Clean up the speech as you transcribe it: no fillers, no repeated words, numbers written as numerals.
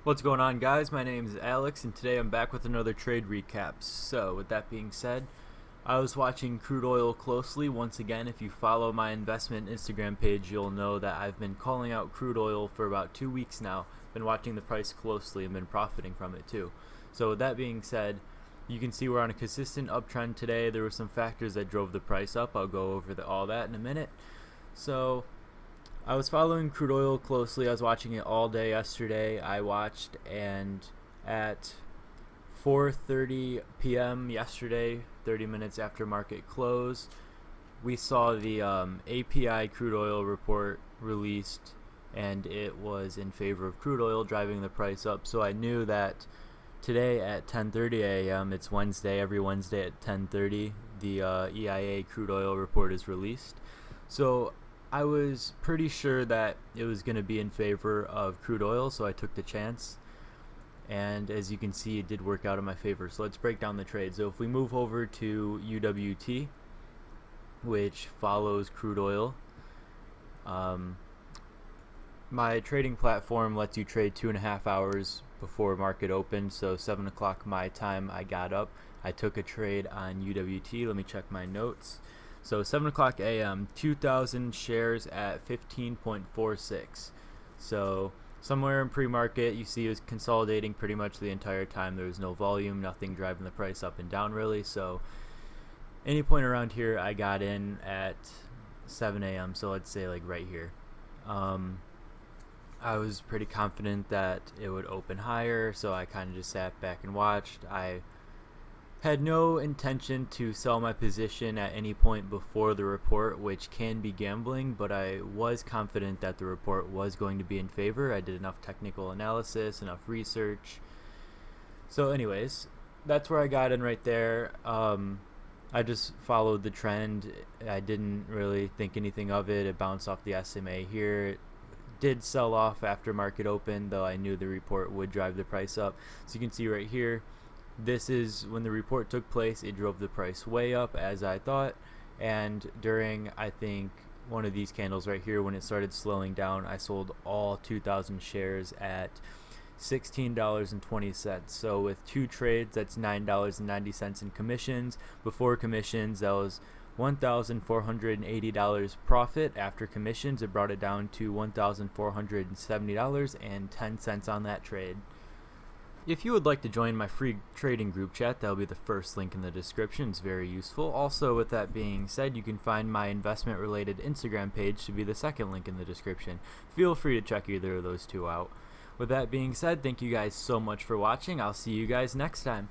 What's going on, guys? My name is Alex, and today I'm back with another trade recap. So with that being said, I was watching crude oil closely. Once again, if you follow my investment Instagram page, you'll know that I've been calling out crude oil for about 2 weeks now. Been watching the price closely and been profiting from it too. So with that being said, you can see we're on a consistent uptrend today. There were some factors that drove the price up. I'll go over all that in a minute. So I was following crude oil closely. I was watching it all day yesterday. I watched, and at 4:30 p.m. yesterday, 30 minutes after market close, we saw the API crude oil report released, and it was in favor of crude oil, driving the price up. So I knew that today at 10:30 a.m., it's Wednesday, every Wednesday at 10:30, the EIA crude oil report is released. So I was pretty sure that it was going to be in favor of crude oil, so I took the chance. And as you can see, it did work out in my favor. So let's break down the trade. So if we move over to UWT, which follows crude oil, my trading platform lets you trade 2.5 hours before market open. So 7 o'clock my time, I got up. I took a trade on UWT. Let me check my notes. So 7 o'clock a.m., 2,000 shares at 15.46. So somewhere in pre-market, you see it was consolidating pretty much the entire time. There was no volume, nothing driving the price up and down really. So any point around here, I got in at 7 a.m. So let's say like right here. I was pretty confident that it would open higher, so I kind of just sat back and watched. I had no intention to sell my position at any point before the report, which can be gambling, but I was confident that the report was going to be in favor. I did enough technical analysis, enough research. So anyways, that's where I got in right there. I just followed the trend. I didn't really think anything of it. It bounced off the SMA here. It did sell off after market open, though I knew the report would drive the price up. So you can see right here, this is when the report took place. It drove the price way up, as I thought, and during, I think, one of these candles right here, when it started slowing down, I sold all 2,000 shares at $16.20. So with 2 trades, that's $9.90 in commissions. Before commissions, that was $1,480 profit. After commissions, it brought it down to $1,470.10 on that trade. If you would like to join my free trading group chat, that'll be the first link in the description. It's very useful. Also, with that being said, you can find my investment related Instagram page to be the second link in the description. Feel free to check either of those two out. With that being said, thank you guys so much for watching. I'll see you guys next time.